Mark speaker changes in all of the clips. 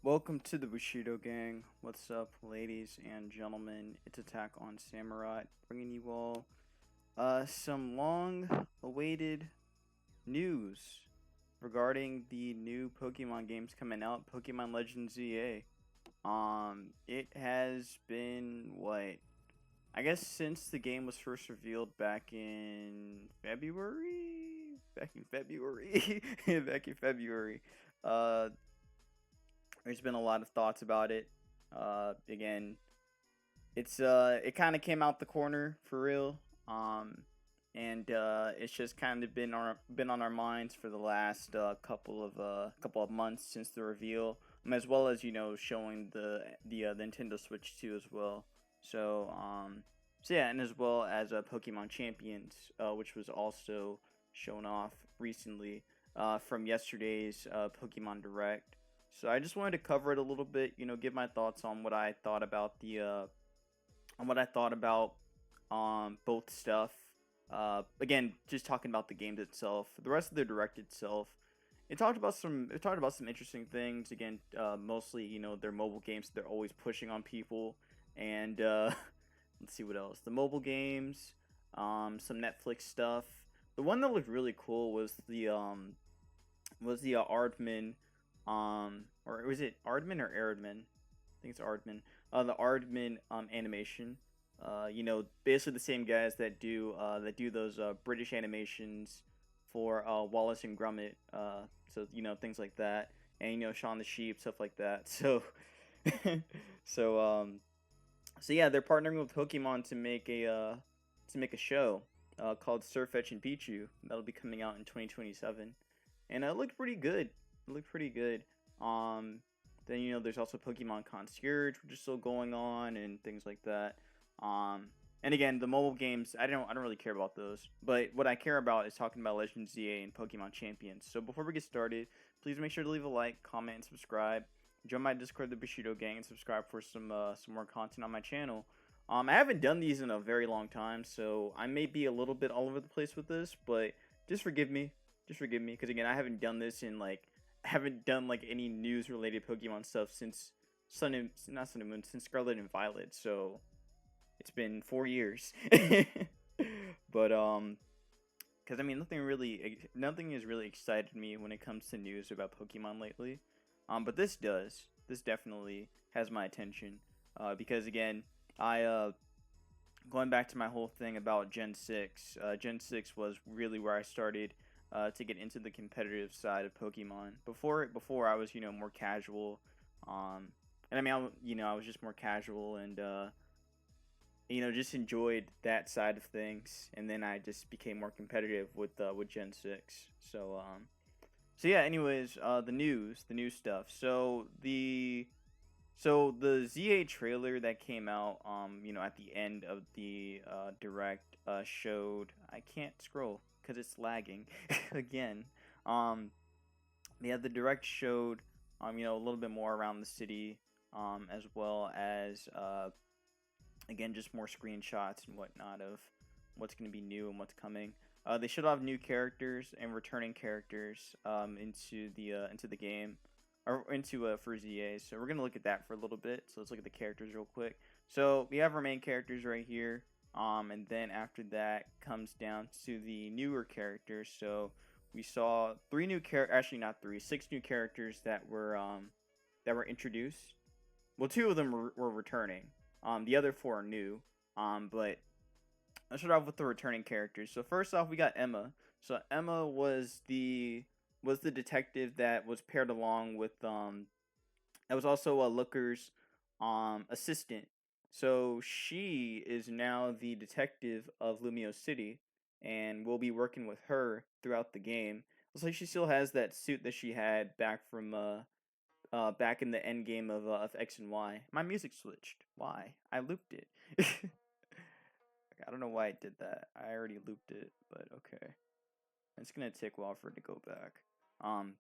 Speaker 1: Welcome to the Bushido Gang. What's up, ladies and gentlemen? It's AttackonSamurott, bringing you all some long-awaited news regarding the new Pokemon games coming out, Pokemon Legends ZA. It has been what? I guess since the game was first revealed back in February. Back in February. Back in February. Uh, there's been a lot of thoughts about it. Again, it kind of came out the corner for real. And it's just kind of been on our minds for the last couple of months since the reveal, as well as showing the Nintendo Switch 2 as well. So yeah, and as well as Pokemon Champions, which was also shown off recently from yesterday's Pokemon Direct. So I just wanted to cover it a little bit, give my thoughts on what I thought about both stuff. Again, just talking about the games itself. The rest of the direct itself, it talked about some interesting things. Again, mostly their mobile games they're always pushing on people, and let's see what else. The mobile games, some Netflix stuff. The one that looked really cool was the Aardman, or was it Aardman or Aardman? I think it's Aardman. The Aardman animation. Basically the same guys that do those British animations for Wallace and Gromit. So things like that, and Shaun the Sheep, stuff like that. So, so so yeah, they're partnering with Pokemon to make a show called Surfetch and Pichu that'll be coming out in 2027, and it looked pretty good. It looked pretty good. Um, then there's also Pokemon Concierge, which is still going on, and things like that. Um, and again, the mobile games, I don't really care about those. But what I care about is talking about Legends ZA and Pokemon Champions. So before we get started, please make sure to leave a like, comment, and subscribe. Join my Discord, the Bushido Gang, and subscribe for some more content on my channel. I haven't done these in a very long time, so I may be a little bit all over the place with this, but just forgive me. Just forgive me, because again, I haven't done this in I haven't done any news related Pokemon stuff since not Sun and Moon, since Scarlet and Violet. So it's been 4 years. But because I mean, nothing has really excited me when it comes to news about Pokemon lately. But this does. This definitely has my attention. Because again, I going back to my whole thing about Gen 6. Gen 6 was really where I started to get into the competitive side of Pokemon. Before I was more casual. And I mean I was just more casual and just enjoyed that side of things, and then I just became more competitive with Gen 6. So yeah. Anyways, the new stuff. So the ZA trailer that came out, at the end of the direct, showed. I can't scroll because it's lagging again. Um, yeah, the direct showed, a little bit more around the city, as well as again, just more screenshots and whatnot of what's going to be new and what's coming. They should have new characters and returning characters into the game, or into for ZA. So we're gonna look at that for a little bit. So let's look at the characters real quick. So we have our main characters right here. And then after that comes down to the newer characters. So we saw actually not three, six new characters that were introduced. Well, two of them were returning. The other four are new. But let's start off with the returning characters. So first off, we got Emma. So Emma was the detective that was paired along with that was also a Looker's assistant. So she is now the detective of Lumio City, and we'll be working with her throughout the game. Looks like she still has that suit that she had back in the end game of X and Y. My music switched. Why? I looped it. I don't know why I did that. I already looped it, but okay. It's gonna take a while for it to go back. Um,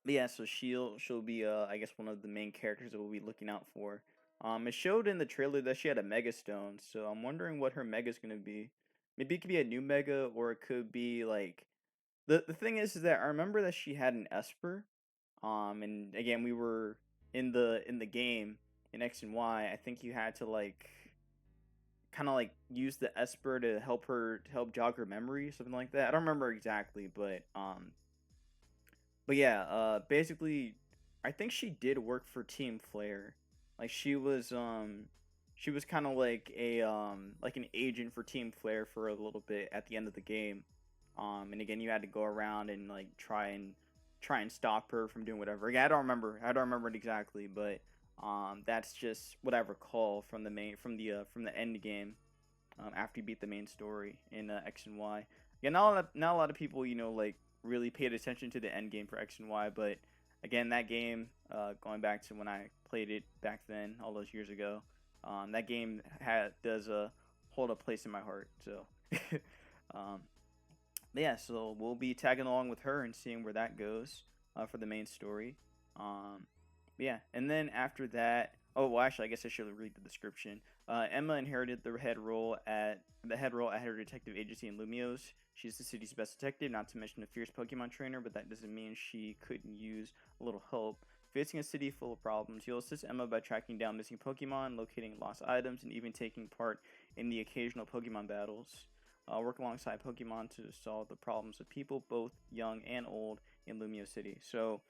Speaker 1: but yeah, so she'll be I guess one of the main characters that we'll be looking out for. It showed in the trailer that she had a Mega Stone, so I'm wondering what her Mega's gonna be. Maybe it could be a new Mega, or it could be the thing is that I remember that she had an Esper. And again, we were in the game in X and Y, I think you had to like kind of like use the Esper to help jog her memory, something like that. I don't remember exactly, but yeah, basically, I think she did work for Team Flare. Like she was kind of like an agent for Team Flare for a little bit at the end of the game. And again, you had to go around and like try and stop her from doing whatever. Yeah, I don't remember it exactly, but that's just what I recall from from the end game. After you beat the main story in X and Y. Yeah, not a lot of people like really paid attention to the end game for X and Y, but again, that game, going back to when I played it back then, all those years ago, that game does hold a place in my heart. So, um, yeah, so we'll be tagging along with her and seeing where that goes for the main story. Um, yeah, and then after that, oh well, actually, I guess I should read the description. Emma inherited the head role at her detective agency in Lumios. She's the city's best detective, not to mention a fierce Pokemon trainer, but that doesn't mean she couldn't use a little help. Facing a city full of problems, you'll assist Emma by tracking down missing Pokemon, locating lost items, and even taking part in the occasional Pokemon battles. Work alongside Pokemon to solve the problems of people, both young and old, in Lumio City. So,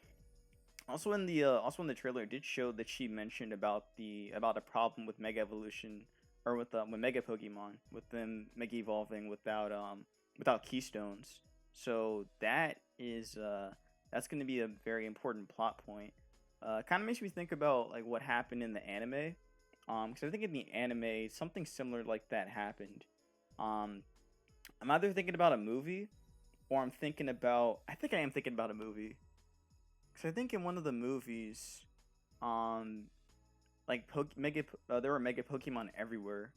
Speaker 1: also in the trailer, it did show that she mentioned about a problem with Mega Evolution, or with Mega Pokemon, with them Mega evolving without Keystones. So that's going to be a very important plot point. Kind of makes me think about like what happened in the anime. Because I think in the anime something similar like that happened. Um, I'm either thinking about a movie, or I think I am thinking about a movie. Because I think in one of the movies, um, there were Mega Pokemon everywhere.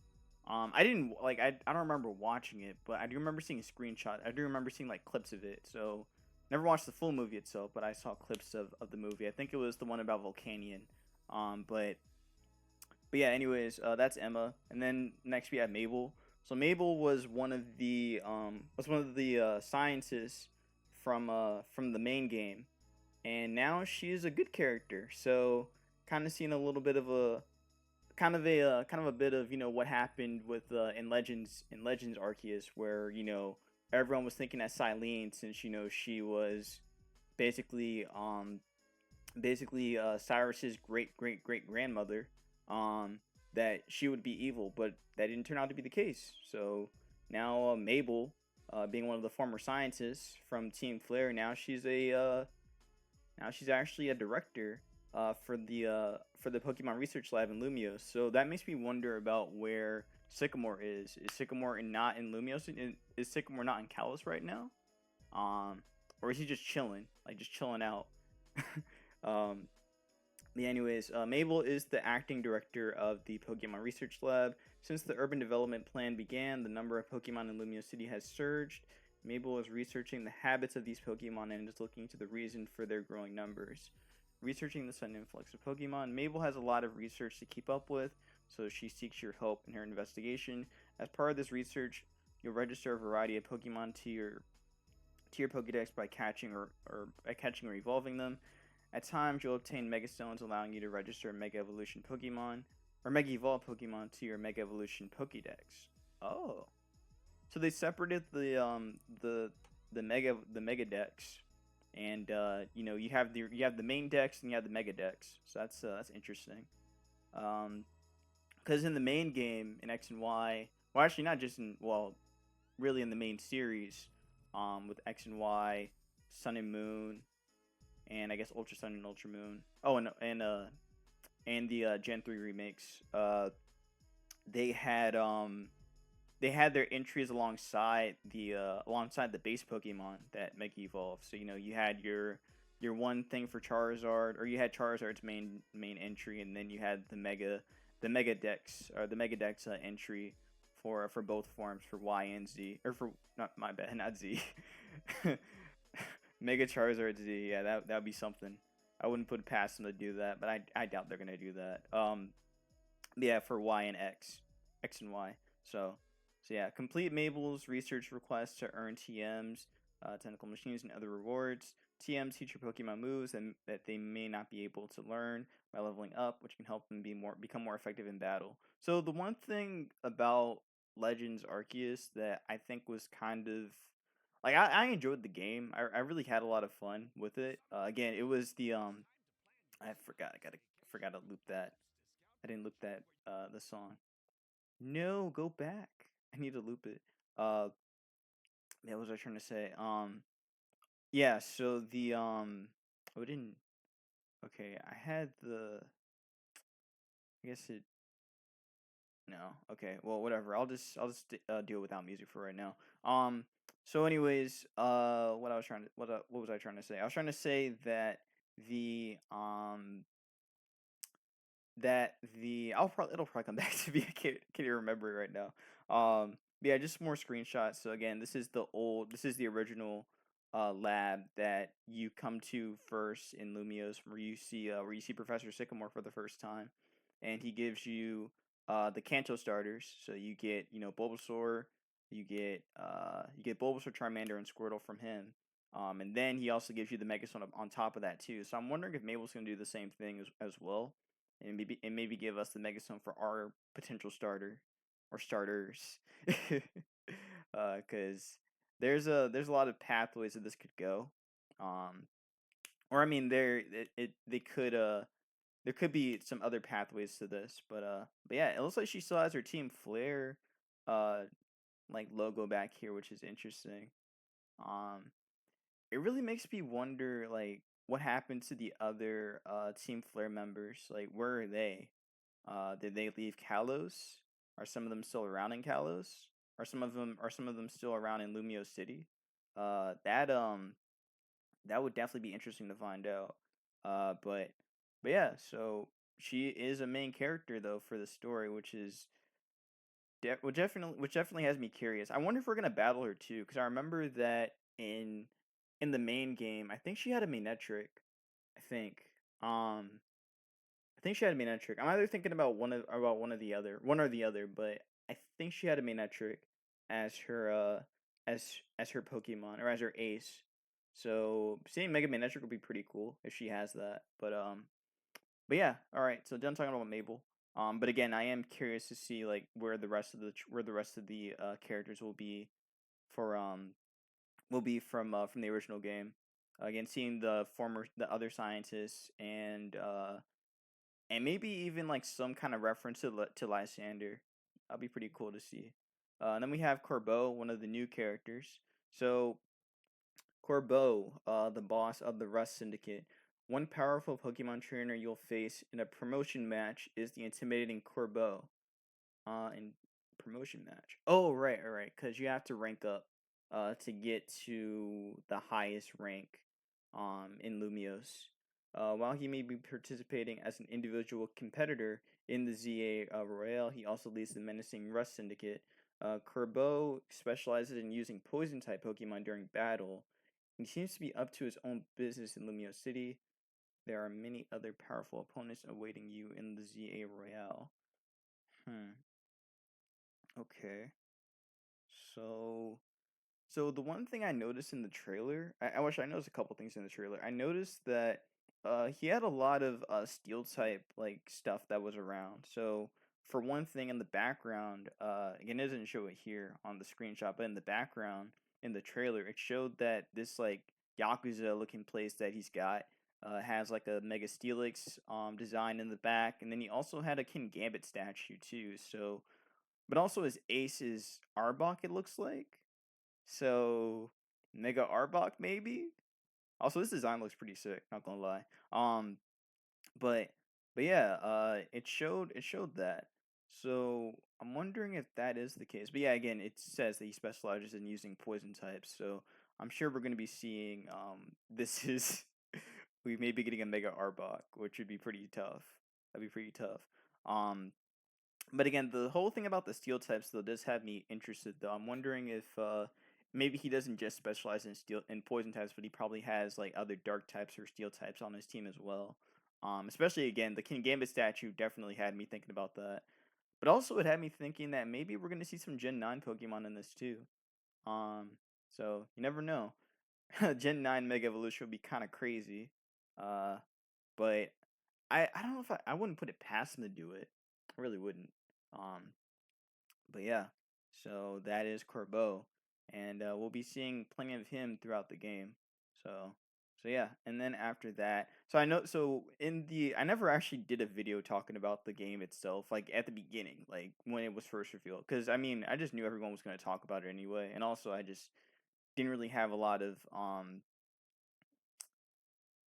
Speaker 1: I didn't like I don't remember watching it, but I do remember seeing a screenshot. I do remember seeing like clips of it. So never watched the full movie itself, but I saw clips of the movie. I think it was the one about Volcanion. Um, but but yeah, anyways, that's Emma, and then next we have Mabel. So Mabel was one of the scientists from the main game, and now she is a good character. So kind of seeing a little bit of a kind of a bit of what happened with in Legends Arceus, where everyone was thinking that Silene, since she was basically Cyrus's great grandmother, that she would be evil, but that didn't turn out to be the case. So now Mabel, being one of the former scientists from Team Flare, now she's actually a director for the Pokemon Research Lab in Lumios. So that makes me wonder about where Sycamore is. Is Sycamore not in Lumios? Is Sycamore not in Kalos right now? Or is he just chilling, just chilling out? um, anyways, Mabel is the acting director of the Pokemon Research Lab. Since the urban development plan began, the number of Pokemon in Lumio City has surged. Mabel is researching the habits of these Pokemon and is looking into the reason for their growing numbers. Researching the sudden influx of Pokemon, Mabel has a lot of research to keep up with, so she seeks your help in her investigation. As part of this research, you'll register a variety of Pokemon to your Pokédex by catching or evolving them. At times, you'll obtain Mega Stones, allowing you to register Mega Evolution Pokemon or Mega Evolve Pokemon to your Mega Evolution Pokédex. Oh, so they separated the Mega Dex, and you have the main Dex and you have the Mega Dex. So that's interesting. Because in the main game in X and Y, well, actually not just really in the main series, with X and Y, Sun and Moon, and I guess Ultra Sun and Ultra Moon. Oh, and the Gen 3 remakes. They had their entries alongside the base Pokemon that Mega Evolve. So you had your one thing for Charizard, or you had Charizard's main entry, and then you had the Mega Dex, or the Mega Dex entry for both forms, for Y and Z, or for not my bad, not Z. Mega Charizard Z, yeah, that would be something. I wouldn't put it past them to do that, but I doubt they're gonna do that. Yeah, for Y and X and Y. So yeah, complete Mabel's research request to earn TMs, technical machines, and other rewards. TMs teach your Pokemon moves and that they may not be able to learn by leveling up, which can help them become more effective in battle. So the one thing about Legends Arceus that I think was kind of like I enjoyed the game. I really had a lot of fun with it. Again, it was the I forgot. Forgot to loop that. I didn't loop that the song. No, go back. I need to loop it. Uh, yeah, what was I trying to say? Yeah. So the oh, I didn't. Okay, I had the. I guess it. No. Okay. Well, whatever. I'll just deal without music for right now. So, anyways, what was I trying to say? I was trying to say the um it'll probably come back to me. I can't even remember it right now. But yeah, just more screenshots. So again, this is the original lab that you come to first in Lumios, where you see Professor Sycamore for the first time, and he gives you the Kanto starters. So you get Bulbasaur, you get Bulbasaur, Charmander, and Squirtle from him. And then he also gives you the Megastone on top of that too. So I'm wondering if Mabel's gonna do the same thing as well, and maybe give us the Megastone for our potential starter or starters, because there's a lot of pathways that this could go, um, or I mean there could be some other pathways to this, but yeah, it looks like she still has her Team Flare, uh, like logo back here, which is interesting. Um, it really makes me wonder like what happened to the other Team Flare members, like where are they? Did they leave Kalos? Are some of them still around in Kalos? Are some of them still around in Lumio City? Uh, that um that would definitely be interesting to find out. Uh, but but yeah, so she is a main character though for the story, which definitely has me curious. I wonder if we're gonna battle her too, because I remember that in the main game, I think she had a Manectric. I think. Um, I think she had a Manectric. I'm either thinking about one or the other, but I think she had a Manectric as her as her Pokemon or as her ace. So seeing Mega Manectric would be pretty cool if she has that. But yeah, all right. So done talking about Mabel. But again, I am curious to see like where the rest of the characters for will be from the original game. Again, seeing the other scientists and maybe even like some kind of reference to Lysander. That'll be pretty cool to see. And then we have Corbeau, one of the new characters. So Corbeau, the boss of the Rust Syndicate. One powerful Pokemon trainer you'll face in a promotion match is the intimidating Corbeau. In promotion match. Oh, right, all right, because you have to rank up to get to the highest rank in Lumios. While he may be participating as an individual competitor in the ZA Royale, he also leads the menacing Rust Syndicate. Kerbo specializes in using poison type Pokemon during battle. He seems to be up to his own business in Lumio City. There are many other powerful opponents awaiting you in the ZA Royale. Hmm. Okay. So, so the one thing I noticed in the trailer, I wish I noticed a couple things in the trailer. I noticed that he had a lot of steel type like stuff that was around. So for one thing in the background, again it doesn't show it here on the screenshot, but in the background in the trailer, it showed that this like Yakuza looking place that he's got has like a Mega Steelix design in the back, and then he also had a King Gambit statue too. So but also his ace is Arbok, it looks like. So Mega Arbok maybe? Also this design looks pretty sick, not gonna lie. Um but but yeah, it showed that. So I'm wondering if that is the case. But yeah, again, it says that he specializes in using poison types, so I'm sure we're gonna be seeing this is we may be getting a Mega Arbok, which would be pretty tough. That'd be pretty tough. Um but again, the whole thing about the steel types though does have me interested though. I'm wondering if maybe he doesn't just specialize in steel and poison types, but he probably has like other dark types or steel types on his team as well. Especially again, the King Gambit statue definitely had me thinking about that. But also it had me thinking that maybe we're gonna see some Gen 9 Pokemon in this too. Um, so you never know. Gen 9 Mega Evolution would be kind of crazy. Uh, but I don't know if I wouldn't put it past him to do it. I really wouldn't. Um, but yeah, so that is Corbeau, and we'll be seeing plenty of him throughout the game. So, so yeah, and then after that, so I know, so in the, I never actually did a video talking about the game itself, like at the beginning, like when it was first revealed, because I mean, I just knew everyone was going to talk about it anyway, and also I just didn't really have a lot of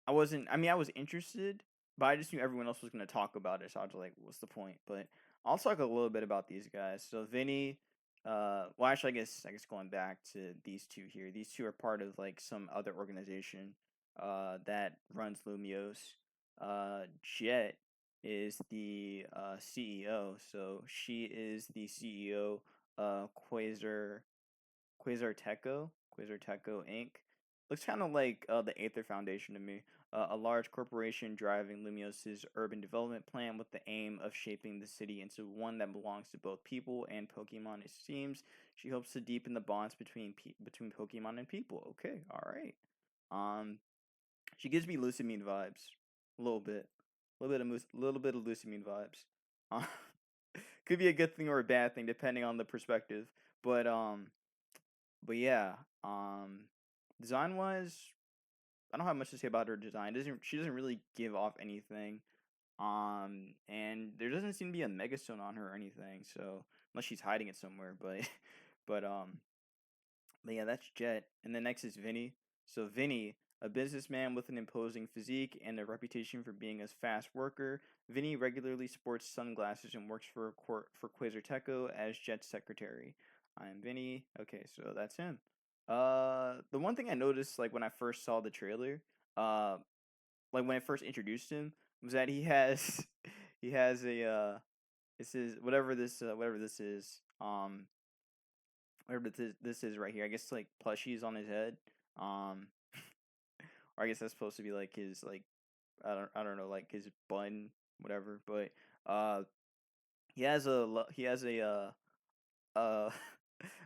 Speaker 1: I wasn't. I mean, I was interested, but I just knew everyone else was going to talk about it, so I was like, "What's the point?" But I'll talk a little bit about these guys. So Vinny, well, actually, I guess going back to these two here. These two are part of like some other organization, that runs Lumios. Jet is the CEO. So she is the CEO. Quasar Teco Inc. Looks kind of like the Aether Foundation to me, a large corporation driving Lumios's urban development plan with the aim of shaping the city into one that belongs to both people and Pokemon. It seems she hopes to deepen the bonds between Pokemon and people. Okay, all right. Um, she gives me Lusamine vibes, a little bit of Lusamine vibes. Uh, could be a good thing or a bad thing depending on the perspective, but but yeah, design wise, I don't have much to say about her design. Doesn't She doesn't really give off anything. And there doesn't seem to be a megastone on her or anything. So unless she's hiding it somewhere, but but um, but yeah, that's Jet. And then next is Vinny. So Vinny, a businessman with an imposing physique and a reputation for being a fast worker, Vinny regularly sports sunglasses and works for Quasarteco as Jet's secretary. I'm Vinny. Okay, so that's him. The one thing I noticed, like when I first saw the trailer, uh, like when I first introduced him, was that he has he has a this is whatever this is, whatever this is right here. I guess like plushies on his head. Um, or I guess that's supposed to be like his like I don't know, like his bun, whatever. But uh, he has uh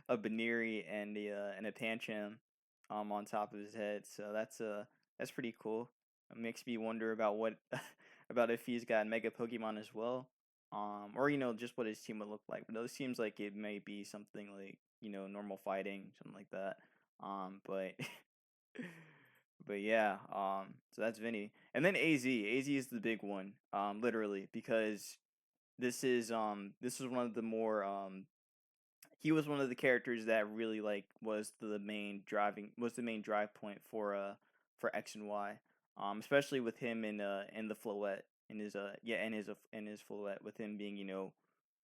Speaker 1: a Baneri and a Pancham on top of his head. So that's pretty cool. It makes me wonder about what about if he's got Mega Pokemon as well. Or just what his team would look like. But it seems like it may be something like, normal fighting, something like that. But but yeah, so that's Vinny. And then AZ. AZ is the big one. Literally, because this is one of the more he was one of the characters that really like was the main drive point for X and Y. Especially with him in the Floette, in his Floette, with him being,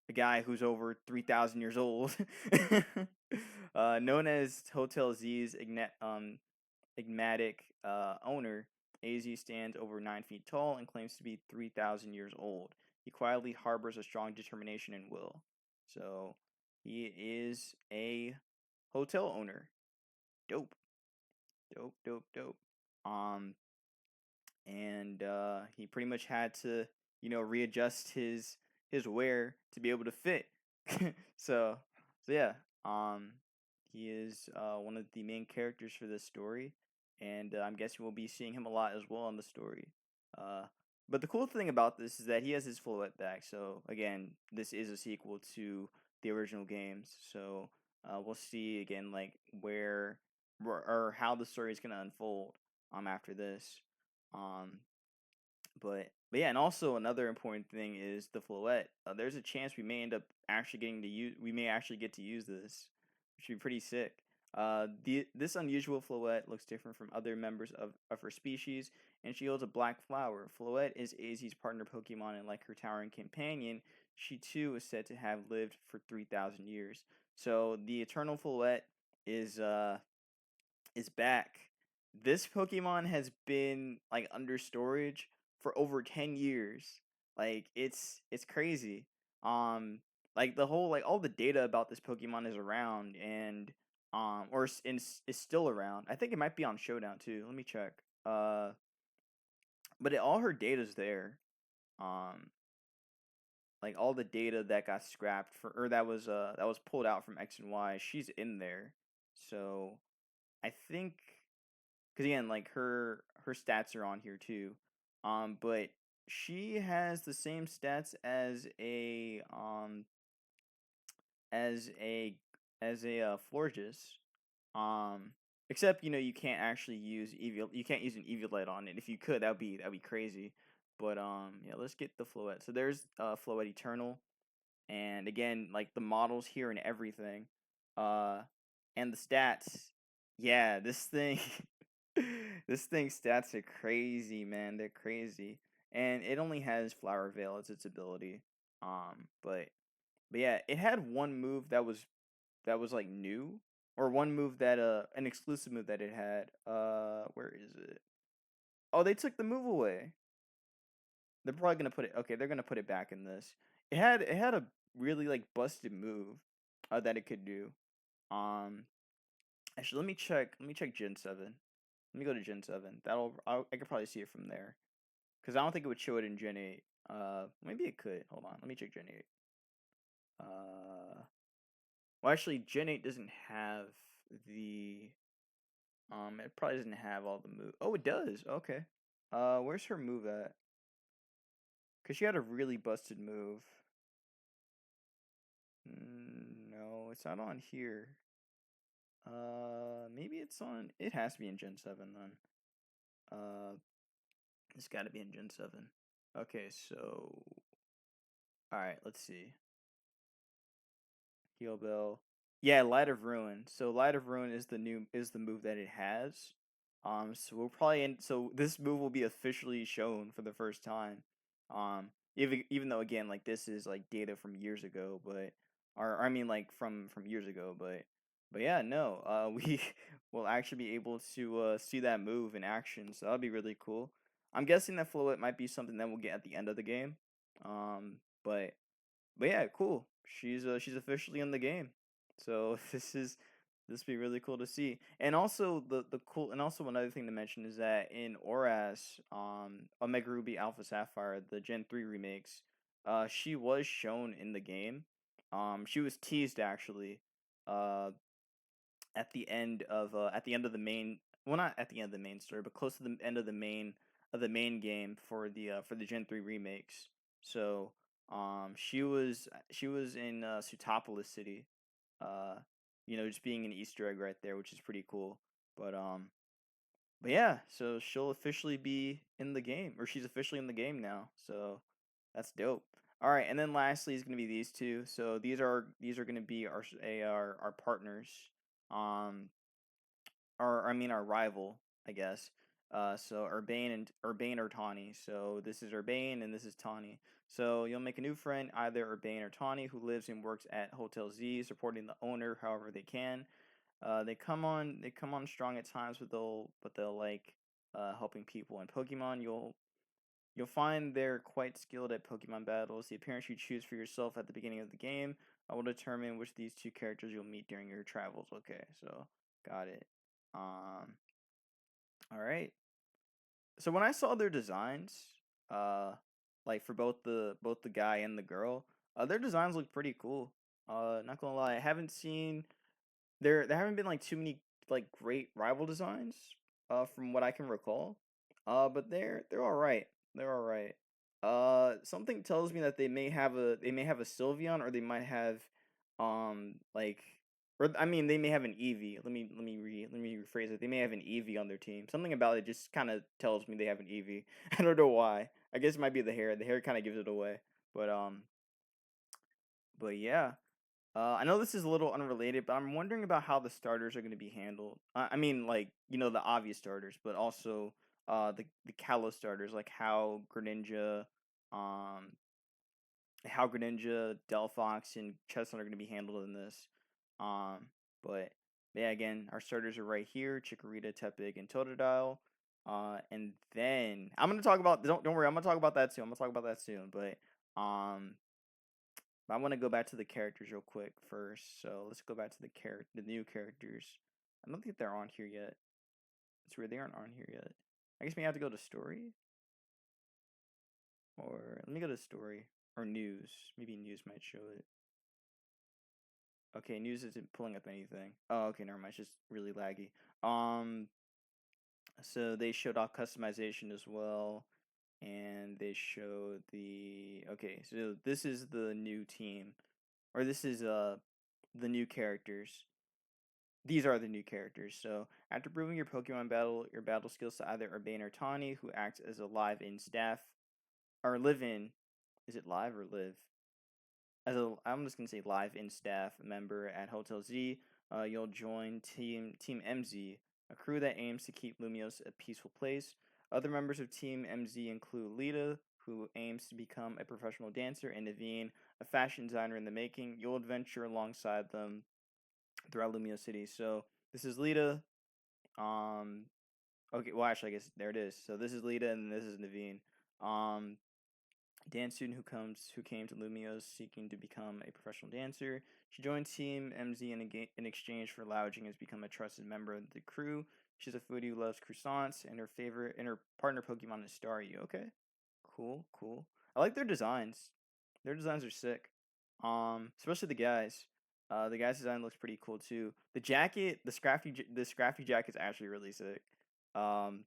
Speaker 1: a guy who's over 3,000 years old. Known as Hotel Z's enigmatic owner, AZ stands over 9 feet tall and claims to be 3,000 years old. He quietly harbors a strong determination and will. So he is a hotel owner. Dope, dope, dope, dope. Um, and he pretty much had to, readjust his wear to be able to fit. so, so yeah, um, he is one of the main characters for this story, and I'm guessing we'll be seeing him a lot as well in the story. Uh, but the cool thing about this is that he has his Floette back. So again, this is a sequel to the original games. So we'll see again like or how the story is gonna unfold after this. Um, but yeah, and also another important thing is the Floette. There's a chance we may actually get to use this, which would be pretty sick. This unusual Floette looks different from other members of her species, and she holds a black flower. Floette is AZ's partner Pokemon, and like her towering companion, she too is said to have lived for 3,000 years. So the Eternal Floette is uh is back. This Pokemon has been like under storage for over 10 years. Like it's crazy. Um like the whole like all the data about this Pokemon is around and is still around. I think it might be on Showdown too. Let me check. But all her data's there. Um like all the data that got scrapped or that was pulled out from X and Y, she's in there. So I think because again, like her stats are on here too. But she has the same stats as a Florges. Um, except you can't actually use evil. You can't use an Eviolite on it. If you could, that'd be crazy. But yeah, let's get the Floette. So there's Floette Eternal, and again, like the models here and everything, uh, and the stats. Yeah, this thing, this thing's stats are crazy, man. They're crazy, and it only has Flower Veil as its ability. But yeah, it had one move that was like new, or one move that an exclusive move that it had. Where is it? Oh, they took the move away. They're probably gonna put it. Okay, they're gonna put it back in this. It had a really like busted move, that it could do. Um, actually, let me check. Let me check Gen 7. Let me go to Gen 7. I could probably see it from there. Cause I don't think it would show it in Gen 8. Maybe it could. Hold on. Let me check Gen 8. Well, actually, Gen 8 doesn't have the. It probably doesn't have all the move. Oh, it does. Okay. Where's her move at? Cause she had a really busted move. No, it's not on here. Maybe it's on. It has to be in Gen 7 then. Uh, it's got to be in Gen 7. Okay, so all right, let's see. Heal Bell. Yeah, Light of Ruin. So Light of Ruin is the move that it has. So we'll probably so this move will be officially shown for the first time. Even though again like this is like data from years ago, but or I mean like from years ago, but yeah, no. We will actually be able to see that move in action. So that'll be really cool. I'm guessing that Floet might be something that we'll get at the end of the game. Um, but yeah, cool. She's officially in the game. So this be really cool to see. And also the cool and also another thing to mention is that in Oras, Omega Ruby Alpha Sapphire, the Gen 3 remakes, she was shown in the game. She was teased actually. Uh at the end of the main, well, not at the end of the main story, but close to the end of the main game for the Gen 3 remakes. So she was in Sutopolis City, uh just being an Easter egg right there, which is pretty cool. But um but yeah, so she'll officially be in the game, or she's officially in the game now. So that's dope. All right, and then lastly is going to be these two. So these are going to be our partners. Um our I mean our rival, I guess. So Urbane or Tawny. So this is Urbane and this is Tawny. So you'll make a new friend, either Urbane or Tawny, who lives and works at Hotel Z, supporting the owner however they can. They come on strong at times, but they'll like helping people and Pokemon. You'll find they're quite skilled at Pokemon battles. The appearance you choose for yourself at the beginning of the game will determine which of these two characters you'll meet during your travels. Okay, so got it. Um, all right. So when I saw their designs, uh, like for both the guy and the girl, their designs look pretty cool. Not gonna lie, I haven't seen there haven't been like too many like great rival designs, from what I can recall. But they're all right. They're all right. Something tells me that they may have a Sylveon, or they might have like, or I mean they may have an Eevee. Let me rephrase it. They may have an Eevee on their team. Something about it just kind of tells me they have an Eevee. I don't know why. I guess it might be the hair. The hair kind of gives it away. But um, but yeah. I know this is a little unrelated, but I'm wondering about how the starters are going to be handled. I mean, like the obvious starters, but also the Kalos starters, like um, how Greninja, Delphox, and Chestnut are going to be handled in this. Um, but yeah, again, our starters are right here: Chikorita, Tepig, and Totodile. And then I'm gonna talk about. Don't worry, I'm gonna talk about that soon. I'm gonna talk about that soon. But I want to go back to the characters real quick first. So let's go back to the new characters. I don't think they're on here yet. It's weird, they aren't on here yet. I guess we have to go to story, or let me go to story or news. Maybe news might show it. Okay, news isn't pulling up anything. Oh, okay, never mind. It's just really laggy. Um, So they showed off customization as well, and they showed the okay. So this is the new team, or this is the new characters. These are the new characters. So after proving your battle skills to either Urbane or Tawny, who acts as a live-in staff or live-in. Is it live or live? I'm just gonna say live in staff member at Hotel Z. You'll join Team MZ, a crew that aims to keep Lumios a peaceful place. Other members of Team MZ include Lita, who aims to become a professional dancer, and Naveen, a fashion designer in the making. You'll adventure alongside them throughout Lumio City. So this is Lita. Um, okay, well actually, I guess there it is. So this is Lita, and this is Naveen. Um, dance student who came to Lumios seeking to become a professional dancer. She joined Team MZ in exchange for lounging and has become a trusted member of the crew. She's a foodie who loves croissants, and her partner Pokemon is Staryu. Okay, cool, cool. I like their designs. Their designs are sick. Especially the guys. The guy's design looks pretty cool too. The jacket, the scrappy jacket is actually really sick. Um,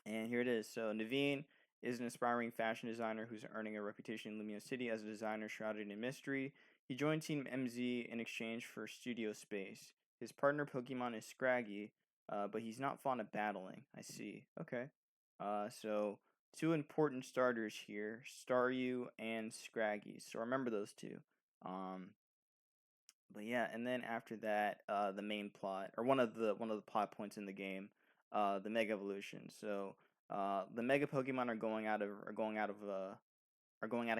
Speaker 1: and here it is. So Naveen is an aspiring fashion designer who's earning a reputation in Lumia City as a designer shrouded in mystery. He joined Team MZ in exchange for studio space. His partner Pokemon is Scraggy, but he's not fond of battling. I see. Okay. So two important starters here, Staryu and Scraggy. So remember those two. Um, but yeah, and then after that, the main plot or one of the plot points in the game, the Mega Evolution. So, the Mega Pokemon are going out of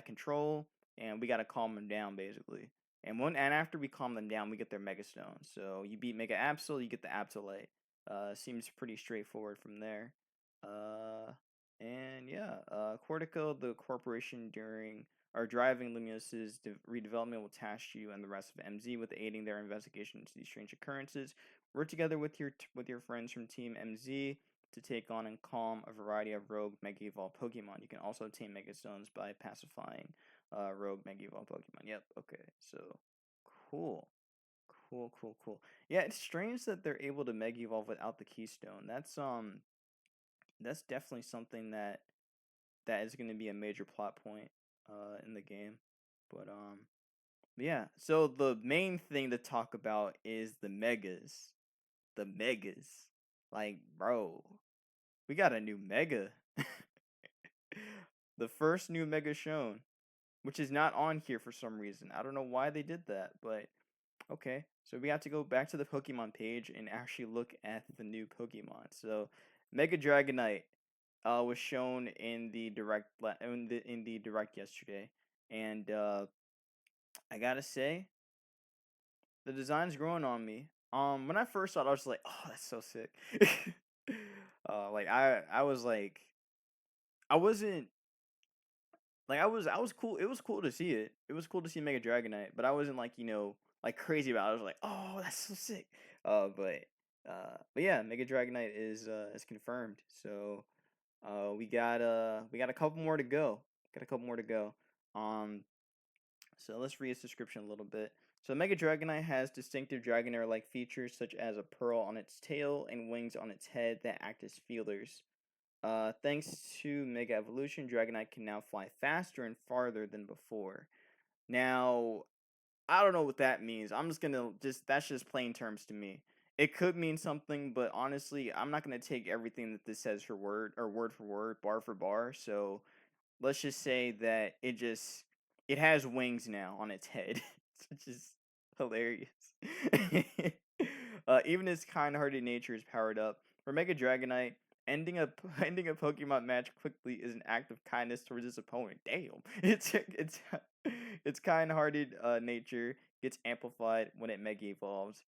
Speaker 1: control, and we gotta calm them down basically. And after we calm them down, we get their Mega Stone. So you beat Mega Absol, you get the Absolite. Seems pretty straightforward from there. Uh, and yeah, Cortico, the corporation during or driving Lumios's redevelopment, will task you and the rest of MZ with aiding their investigation into these strange occurrences. Work together with your friends from Team MZ to take on and calm a variety of rogue Mega Evolved Pokemon. You can also obtain Mega Stones by pacifying rogue Mega Evolved Pokemon. Yep, okay, so cool. Cool, cool, cool. Yeah, it's strange that they're able to Mega Evolve without the Keystone. That's definitely something that is going to be a major plot point in the game. But yeah, so the main thing to talk about is the Megas. The Megas. Like, bro, we got a new Mega. The first new Mega shown, which is not on here for some reason. I don't know why they did that, but okay. So we have to go back to the Pokemon page and actually look at the new Pokemon. So Mega Dragonite was shown in the in the direct yesterday, and I gotta say the design's growing on me. When I first saw it, I was like, "Oh, that's so sick." Like I was like, I wasn't like I was cool. It was cool to see it. It was cool to see Mega Dragonite, but I wasn't like like crazy about it. I was like, "Oh, that's so sick." But yeah, Mega Dragonite is confirmed. So we got a couple more to go. Got a couple more to go. Um, so let's read its description a little bit. So Mega Dragonite has distinctive Dragonair-like features such as a pearl on its tail and wings on its head that act as feelers. Thanks to Mega Evolution, Dragonite can now fly faster and farther than before. Now, I don't know what that means. I'm just gonna that's just plain terms to me. It could mean something, but honestly, I'm not gonna take everything that this says for word for word, bar for bar. So let's just say that it has wings now on its head, which is hilarious. Even its kind-hearted nature is powered up. For Mega Dragonite, ending a Pokemon match quickly is an act of kindness towards its opponent. Damn, its kind-hearted nature gets amplified when it Mega evolves,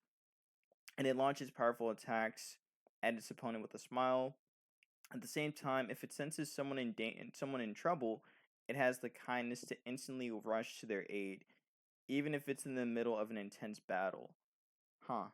Speaker 1: and it launches powerful attacks at its opponent with a smile. At the same time, if it senses someone in trouble, it has the kindness to instantly rush to their aid, even if it's in the middle of an intense battle. Huh.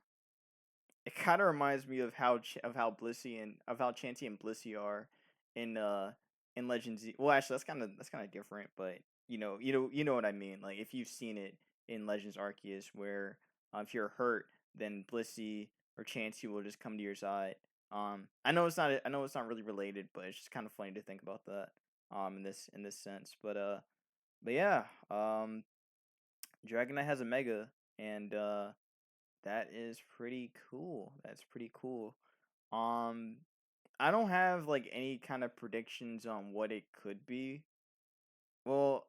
Speaker 1: It kind of reminds me of how Chansey and Blissey are in Legends. Well, actually, that's kind of different, but you know what I mean. Like if you've seen it in Legends Arceus, where if you're hurt, then Blissey or Chansey will just come to your side. I know it's not really related, but it's just kind of funny to think about that in this sense. But yeah, Dragonite has a Mega, and that is pretty cool. That's pretty cool. Um, I don't have like any kind of predictions on what it could be. Well,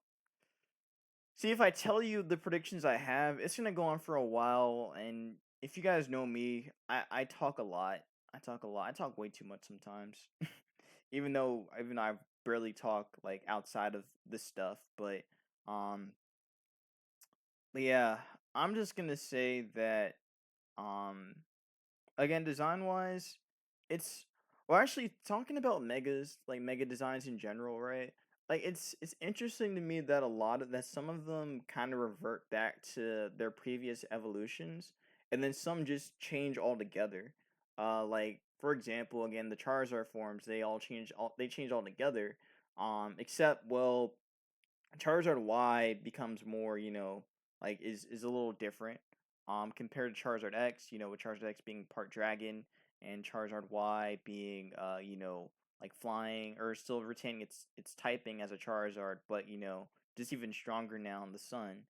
Speaker 1: see, if I tell you the predictions I have, it's gonna go on for a while, and if you guys know me, I talk a lot. I talk a lot. I talk way too much sometimes. Even though I barely talk like outside of this stuff, um but yeah, I'm just gonna say that um again, design wise, it's well actually talking about megas, like mega designs in general, right? Like it's interesting to me that that some of them kind of revert back to their previous evolutions, and then some just change altogether. Like for example, again, the Charizard forms, they change altogether. Except well, Charizard Y becomes more, like is a little different. Compared to Charizard X, with Charizard X being part dragon and Charizard Y being like flying or still retaining its typing as a Charizard, but just even stronger now in the sun.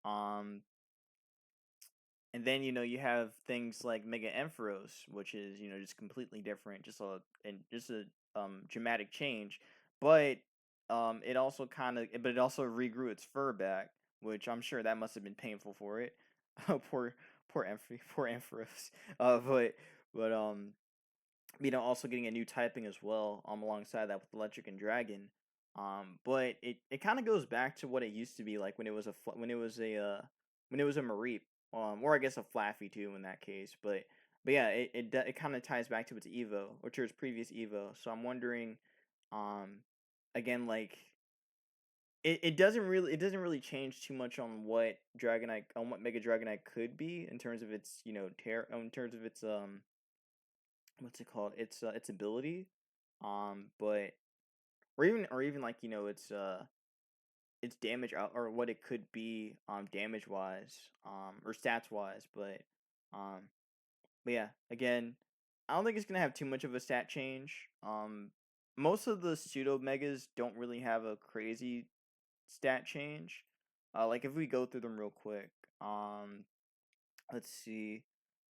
Speaker 1: Um and then you have things like Mega Ampharos, which is just completely different, just a dramatic change, but it also regrew its fur back, which I'm sure that must have been painful for it. poor poor Ampharos. But also getting a new typing as well, alongside that with electric and dragon. But it kind of goes back to what it used to be like when it was when it was a Mareep, or I guess a Flaffy too in that case. But yeah, it kind of ties back to its Evo, or to its previous Evo. So I'm wondering, um, again, like it doesn't really change too much on what Mega Dragonite could be in terms of its in terms of its what's it called, its ability, but or even like its damage out, or what it could be damage wise, or stats wise. Um but yeah, again, I don't think it's gonna have too much of a stat change. Most of the pseudo megas don't really have a crazy stat change. Like if we go through them real quick, um let's see.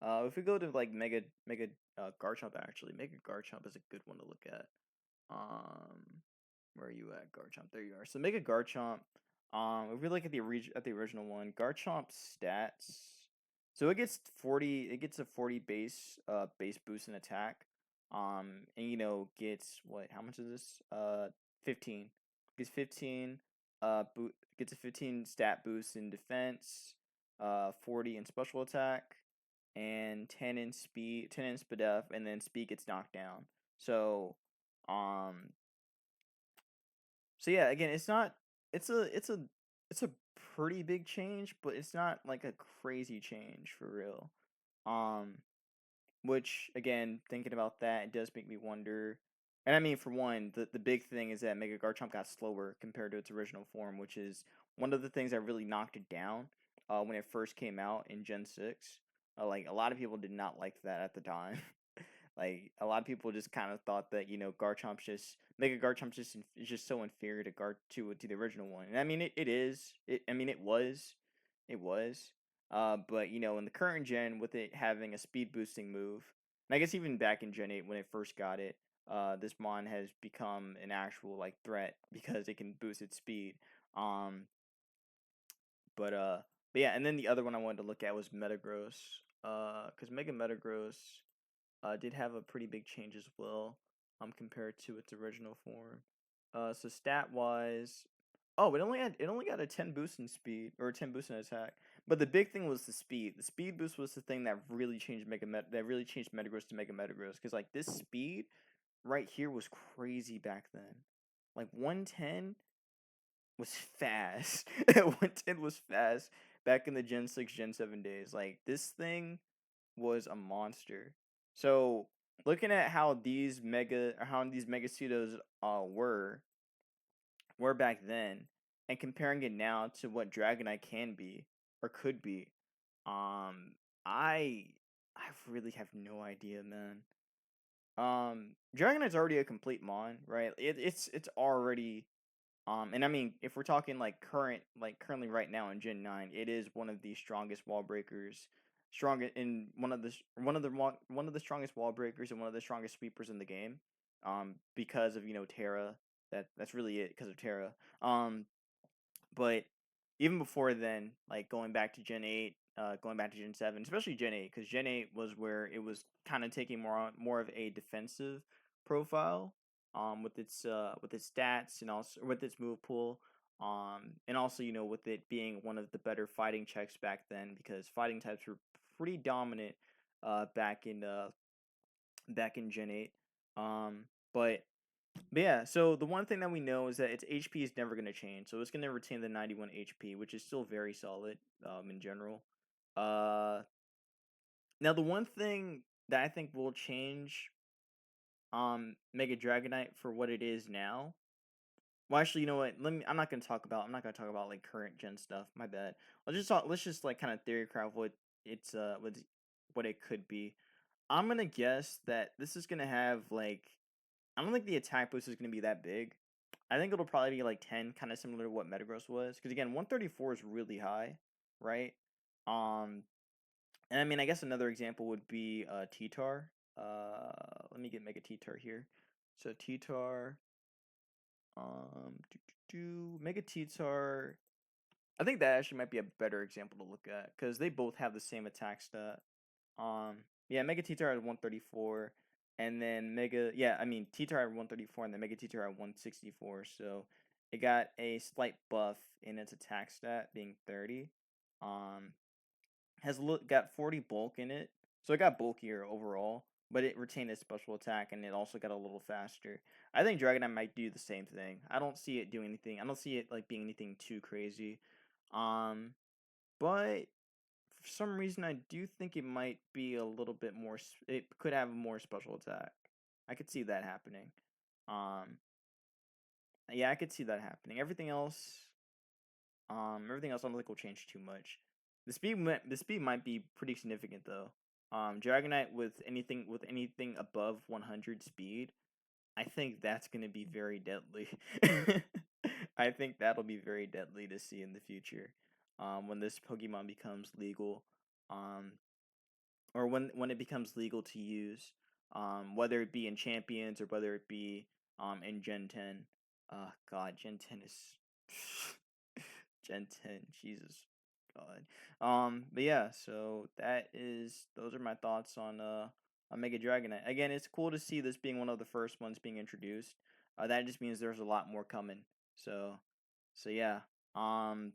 Speaker 1: If we go to like Mega Garchomp, actually, Mega Garchomp is a good one to look at. Um, where are you at, Garchomp? There you are. So Mega Garchomp. If we look at at the original one, Garchomp's stats. So it gets 40. It gets a 40 base boost in attack. And gets what? How much is this? 15. Gets 15. Gets a 15 stat boost in defense. 40 in special attack, and 10 in speed, 10 in SPDF, and then speed gets knocked down. So, um, so yeah, again, it's a pretty big change, but it's not like a crazy change for real. Um, which again, thinking about that, it does make me wonder. And I mean, for one, the big thing is that Mega Garchomp got slower compared to its original form, which is one of the things that really knocked it down when it first came out in Gen 6. Like, a lot of people did not like that at the time. Like, a lot of people just kind of thought that, Garchomp's just, Mega Garchomp's just, is just so inferior to the original one. And I mean, it is. I mean, it was. It was. But in the current gen, with it having a speed boosting move, and I guess even back in Gen 8 when it first got it, this mon has become an actual like threat because it can boost its speed. Um, but uh, but yeah, and then the other one I wanted to look at was Metagross. Because Mega Metagross did have a pretty big change as well, compared to its original form. So stat wise, oh, it only got a 10 boost in speed, or a 10 boost in attack. But the big thing was the speed. The speed boost was the thing that really changed that really changed Metagross to Mega Metagross, because like this speed right here was crazy back then. Like 110 was fast. 110 was fast back in the Gen 6, Gen 7 days. Like this thing was a monster. So looking at how these mega pseudos were back then, and comparing it now to what Dragonite can be or could be, I I really have no idea, man. Dragonite's already a complete mon, right? It's already and I mean, if we're talking currently right now in Gen 9, it is one of the strongest wall breakers, strongest in one of the strongest wall breakers and one of the strongest sweepers in the game. Because of Terra. That's really it, because of Terra. But even before then, like going back to Gen 8, going back to Gen 7, especially Gen 8, because Gen 8 was where it was kind of taking more of a defensive profile, with its stats and also with its move pool, and also with it being one of the better fighting checks back then, because fighting types were pretty dominant, back in Gen 8. Um, but yeah, so the one thing that we know is that its HP is never going to change. So it's going to retain the 91 HP, which is still very solid, in general. Uh, Now the one thing that I think will change, Mega Dragonite for what it is now. Well, actually, you know what? I'm not gonna talk about like current gen stuff. My bad. Let's just like kind of theory craft what it could be. I'm gonna guess that this is gonna have like, I don't think the attack boost is going to be that big. I think it'll probably be like 10, kind of similar to what Metagross was. Because again, 134 is really high, right? Um, and I mean, I guess another example would be T-Tar. Let me get Mega T-Tar here. So T-Tar, Mega T-Tar. I think that actually might be a better example to look at because they both have the same attack stat. Yeah, Mega T-Tar at 134, and then I mean T-Tar at 134, and then Mega T-Tar at 164. So it got a slight buff in its attack stat being 30. Um, got 40 bulk in it, so it got bulkier overall, but it retained its special attack, and it also got a little faster. I think Dragonite might do the same thing. I don't see it doing anything. I don't see it like being anything too crazy. Um, but for some reason, I do think it might be a little bit more. It could have a more special attack. I could see that happening. Um, yeah, I could see that happening. Everything else I don't think will change too much. The speed might be pretty significant though. Dragonite with anything above 100 speed, I think that's gonna be very deadly. I think that'll be very deadly to see in the future. When this Pokemon becomes legal. Um, or when it becomes legal to use, whether it be in Champions or whether it be in Gen 10. God, Gen 10 is Gen 10, Jesus God. But yeah, so those are my thoughts on Mega Dragonite. Again, it's cool to see this being one of the first ones being introduced. That just means there's a lot more coming. So yeah. Um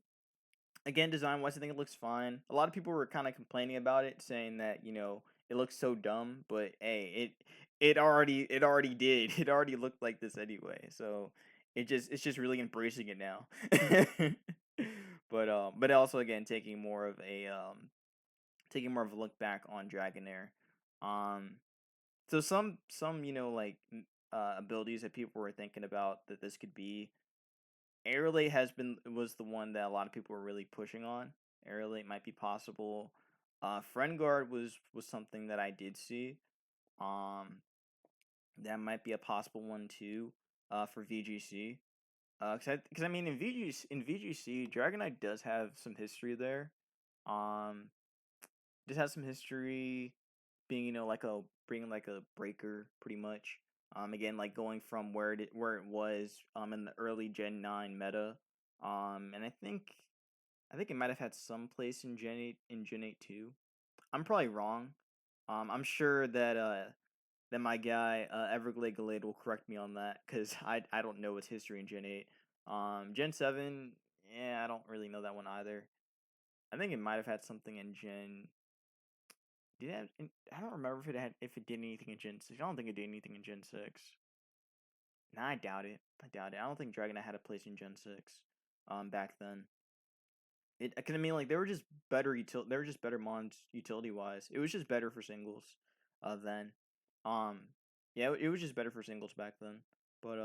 Speaker 1: Again, design wise, I think it looks fine. A lot of people were kind of complaining about it, saying that it looks so dumb. But hey, it already did. It already looked like this anyway. So it's just really embracing it now. But also again taking more of a look back on Dragonair. Um, so some abilities that people were thinking about that this could be. Airlay was the one that a lot of people were really pushing on. Airlay might be possible. Friend Guard was something that I did see. Um, that might be a possible one too. For VGC. Cause I mean in VGC Dragonite does have some history there. Um, just has some history being like a bringing like a breaker pretty much. Again, like going from where it was in the early Gen 9 meta. And I think it might have had some place in Gen 8 too. I'm probably wrong. I'm sure that my guy Everglade Galade will correct me on that because I don't know its history in Gen 8. Gen 7, yeah, I don't really know that one either. I think it might have had something in Gen. I don't remember if it did anything in Gen 6. I don't think it did anything in Gen 6. Nah, I doubt it. I doubt it. I don't think Dragonite had a place in Gen 6. Back then. Cause I mean, like they were just better mons utility wise. It was just better for singles, then. Um, yeah, it was just better for singles back then. But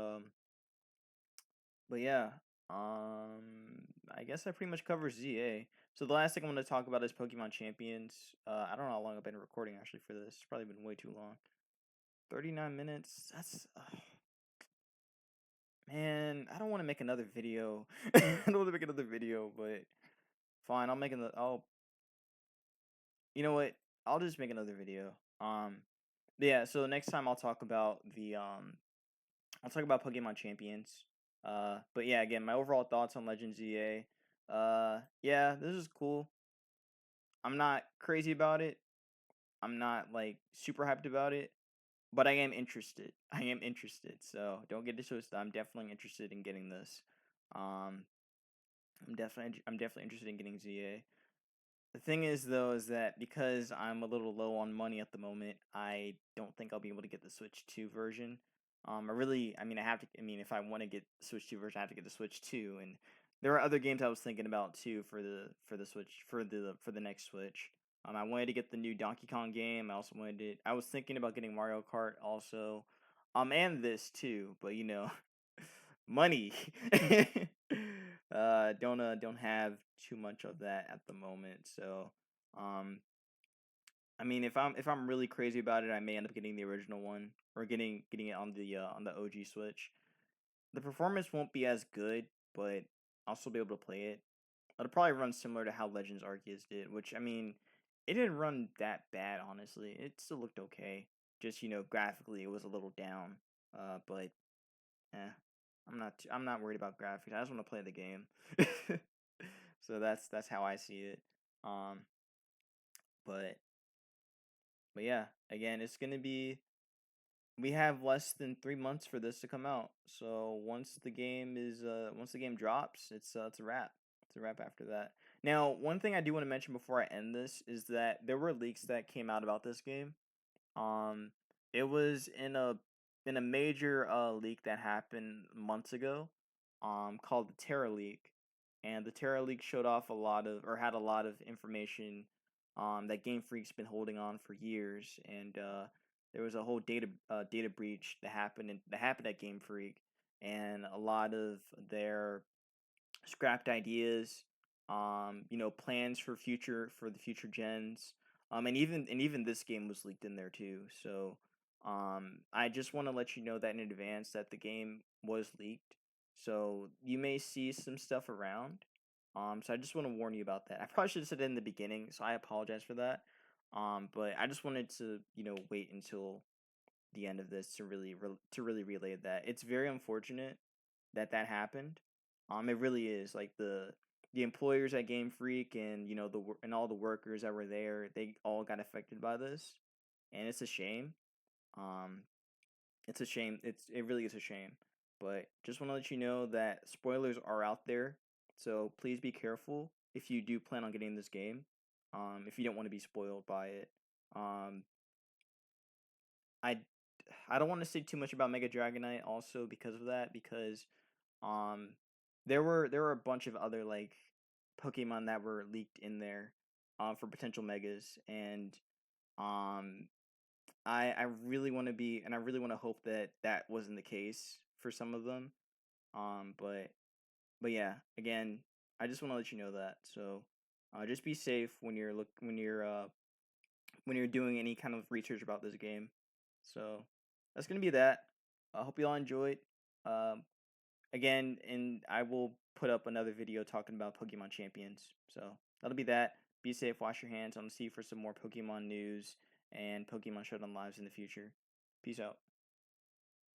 Speaker 1: yeah. I guess that pretty much covers ZA. So the last thing I'm going to talk about is Pokemon Champions. I don't know how long I've been recording actually for this. It's probably been way too long. 39 minutes. That's man, I don't want to make another video. I don't want to make another video, but fine, I'll make another. You know what? I'll just make another video. But yeah. So next time I'll talk about Pokemon Champions. But yeah, again, my overall thoughts on Legends EA. Yeah, this is cool. I'm not crazy about it. I'm not like super hyped about it, but I am interested. I am interested. So don't get it twisted. I'm definitely interested in getting this. Um, I'm definitely interested in getting ZA. The thing is though is that because I'm a little low on money at the moment, I don't think I'll be able to get the Switch 2 version. I mean I have to I mean if I want to get the Switch 2 version, I have to get the Switch 2, and there are other games I was thinking about too for the Switch for the next Switch. I wanted to get the new Donkey Kong game. I was thinking about getting Mario Kart also. And this too, but you know, money. Don't have too much of that at the moment. So, um, I mean, if I'm really crazy about it, I may end up getting the original one or getting it on the OG Switch. The performance won't be as good, but I'll still be able to play it. It'll probably run similar to how Legends Arceus did, which I mean, it didn't run that bad honestly. It still looked okay. Just graphically, it was a little down. But eh, I'm not worried about graphics. I just want to play the game. So that's how I see it. Um, but but yeah, again, it's gonna be we have less than 3 months for this to come out. So once the game drops, it's a wrap. It's a wrap after that. Now, one thing I do want to mention before I end this is that there were leaks that came out about this game. Um, it was in a major leak that happened months ago, called the Terra leak, and the Terra leak showed off a lot of or had a lot of information, that Game Freak's been holding on for years, and there was a whole data breach that happened at Game Freak, and a lot of their scrapped ideas, plans for the future gens, and even this game was leaked in there too. So, I just want to let you know that in advance that the game was leaked. So you may see some stuff around. So I just want to warn you about that. I probably should have said it in the beginning, so I apologize for that. But I just wanted to, wait until the end of this to to really relay that. It's very unfortunate that that happened. It really is. Like the employers at Game Freak and and all the workers that were there, they all got affected by this, and it's a shame. Um, it's a shame. It really is a shame. But just want to let you know that spoilers are out there, so please be careful if you do plan on getting this game. If you don't want to be spoiled by it. Um, I I don't want to say too much about Mega Dragonite also because of that, because um there were a bunch of other like Pokemon that were leaked in there for potential megas, and um I really want to be and I really want to hope that that wasn't the case for some of them. But yeah, again, I just want to let you know that. So just be safe when you're doing any kind of research about this game. So that's gonna be that. I hope you all enjoyed. Um, Again, and I will put up another video talking about Pokemon Champions. So that'll be that. Be safe, wash your hands. I'm gonna see you for some more Pokemon news and Pokemon Showdown lives in the future. Peace out.